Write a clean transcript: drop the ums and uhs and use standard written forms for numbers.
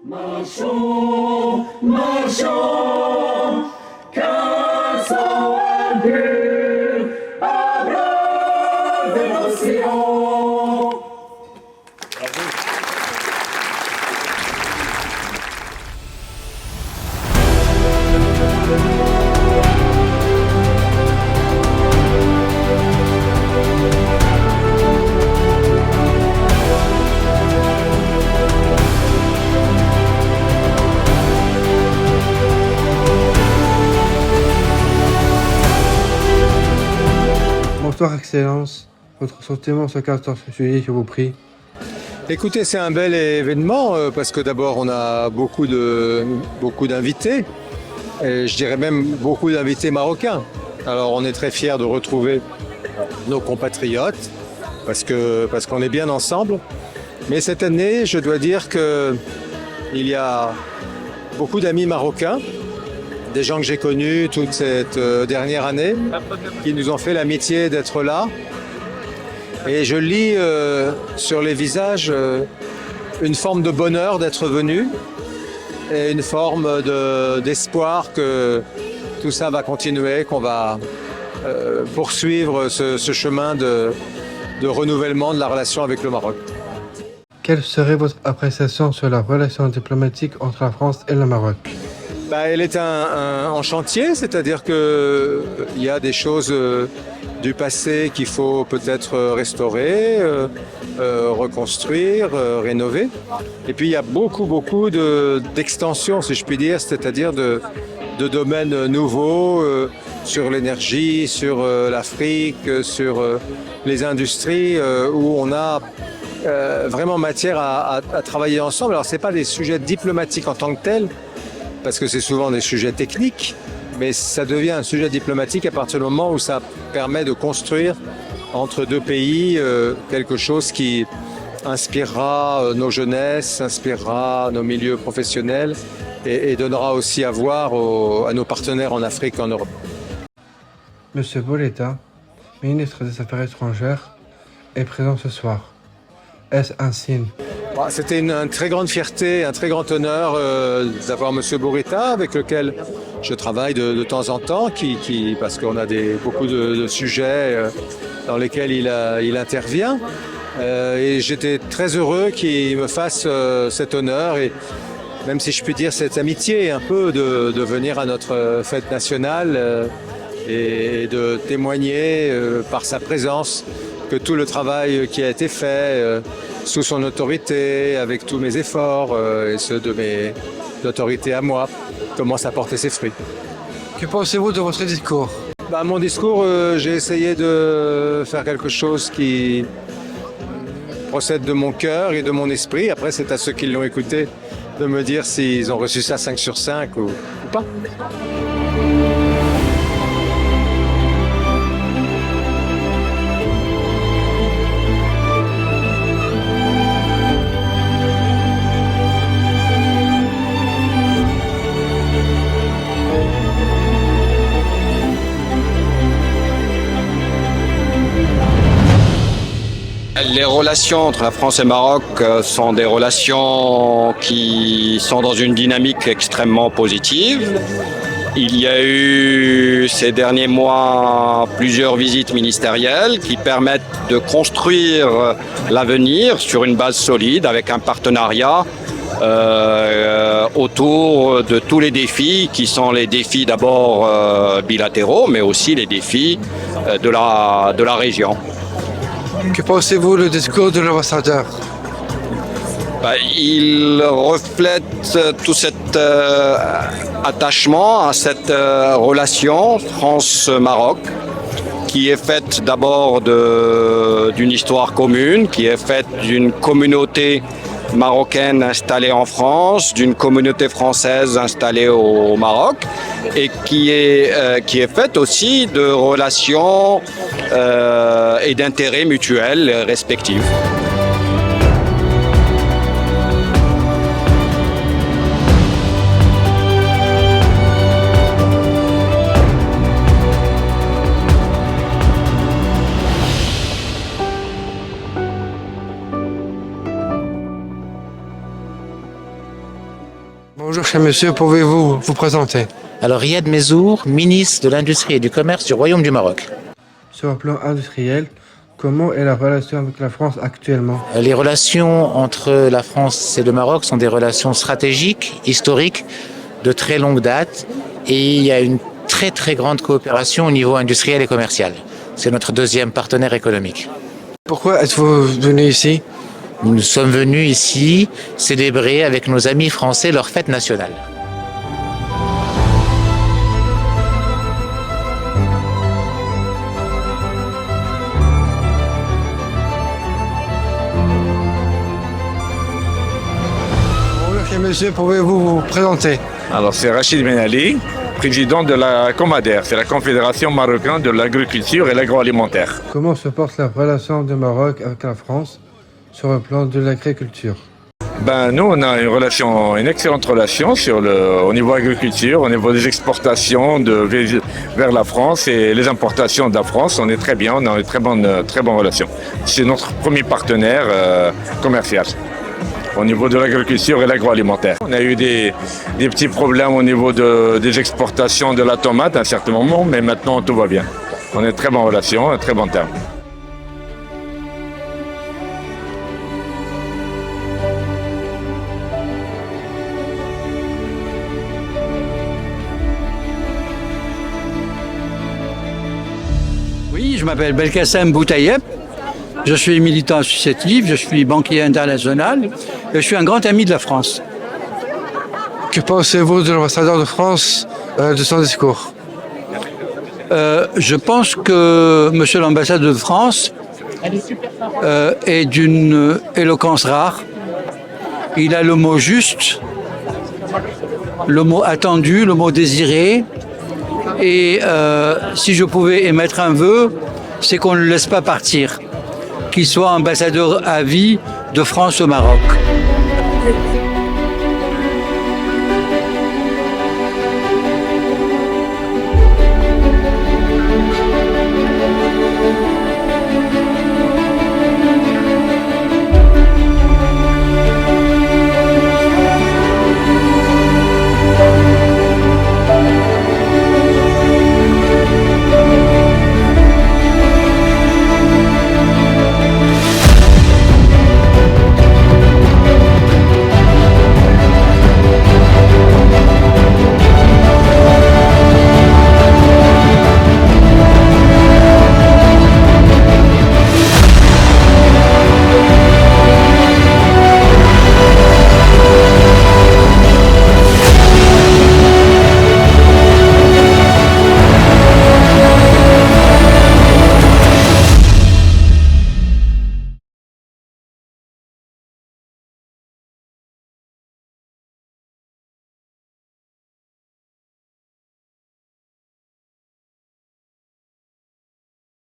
Marchons, marchons, car sans Dieu, à braver l'océan. Bonsoir Excellence, votre sentiment ce 14 juillet, je vous prie. Écoutez, c'est un bel événement parce que d'abord on a beaucoup d'invités, et je dirais même beaucoup d'invités marocains. Alors on est très fiers de retrouver nos compatriotes parce qu'on est bien ensemble. Mais cette année, je dois dire qu'il y a beaucoup d'amis marocains, des gens que j'ai connus toute cette dernière année, qui nous ont fait l'amitié d'être là. Et je lis sur les visages une forme de bonheur d'être venu et une forme d'espoir que tout ça va continuer, qu'on va poursuivre ce chemin de renouvellement de la relation avec le Maroc. Quelle serait votre appréciation sur la relation diplomatique entre la France et le Maroc ? Elle est en chantier, c'est-à-dire qu'il y a des choses du passé qu'il faut peut-être restaurer, reconstruire, rénover. Et puis il y a beaucoup d'extensions, si je puis dire, c'est-à-dire de domaines nouveaux sur l'énergie, sur l'Afrique, sur les industries, où on a vraiment matière à travailler ensemble. Alors ce n'est pas des sujets diplomatiques en tant que tels, parce que c'est souvent des sujets techniques, mais ça devient un sujet diplomatique à partir du moment où ça permet de construire entre deux pays quelque chose qui inspirera nos jeunesses, inspirera nos milieux professionnels et donnera aussi à voir à nos partenaires en Afrique et en Europe. Monsieur Boletta, ministre des Affaires étrangères, est présent ce soir. Est-ce un signe ? C'était une très grande fierté, un très grand honneur d'avoir M. Boletta, avec lequel je travaille de temps en temps, parce qu'on a beaucoup de sujets dans lesquels il intervient. Et j'étais très heureux qu'il me fasse cet honneur, et même si je puis dire cette amitié un peu de venir à notre fête nationale et de témoigner par sa présence que tout le travail qui a été fait sous son autorité, avec tous mes efforts et ceux de mes autorités à moi, commence à porter ses fruits. Que pensez-vous de votre discours ? Mon discours, j'ai essayé de faire quelque chose qui procède de mon cœur et de mon esprit. Après, c'est à ceux qui l'ont écouté de me dire s'ils ont reçu ça 5 sur 5 ou pas. Les relations entre la France et le Maroc sont des relations qui sont dans une dynamique extrêmement positive. Il y a eu ces derniers mois plusieurs visites ministérielles qui permettent de construire l'avenir sur une base solide avec un partenariat autour de tous les défis qui sont les défis d'abord bilatéraux mais aussi les défis de la région. Que pensez-vous du discours de l'ambassadeur? Il reflète tout cet attachement à cette relation France-Maroc qui est faite d'abord d'une histoire commune, qui est faite d'une communauté marocaine installée en France, d'une communauté française installée au Maroc et qui est faite aussi de relations et d'intérêts mutuels respectifs. Bonjour cher monsieur, pouvez-vous vous présenter? Alors Riyad Mezour, ministre de l'Industrie et du Commerce du Royaume du Maroc. Sur le plan industriel, comment est la relation avec la France actuellement? Les relations entre la France et le Maroc sont des relations stratégiques, historiques, de très longue date, et il y a une très très grande coopération au niveau industriel et commercial. C'est notre deuxième partenaire économique. Pourquoi êtes-vous venu ici? Nous sommes venus ici célébrer avec nos amis français leur fête nationale. Bonjour cher monsieur, pouvez-vous vous présenter? Alors c'est Rachid Ben Ali, président de la Comader, c'est la Confédération marocaine de l'agriculture et l'agroalimentaire. Comment se porte la relation du Maroc avec la France sur le plan de l'agriculture? Nous on a une excellente relation au niveau agriculture, au niveau des exportations vers la France et les importations de la France. On est très bien, on a une très bonne relation. C'est notre premier partenaire commercial au niveau de l'agriculture et l'agroalimentaire. On a eu des petits problèmes au niveau des exportations de la tomate à un certain moment, mais maintenant tout va bien. On est très bonne relation, un très bon terme. Oui, je m'appelle Belkacem Boutayeb, je suis militant associatif, je suis banquier international et je suis un grand ami de la France. Que pensez-vous de l'ambassadeur de France, de son discours? Je pense que monsieur l'ambassadeur de France est d'une éloquence rare. Il a le mot juste, le mot attendu, le mot désiré. Et si je pouvais émettre un vœu, c'est qu'on ne le laisse pas partir, qu'il soit ambassadeur à vie de France au Maroc.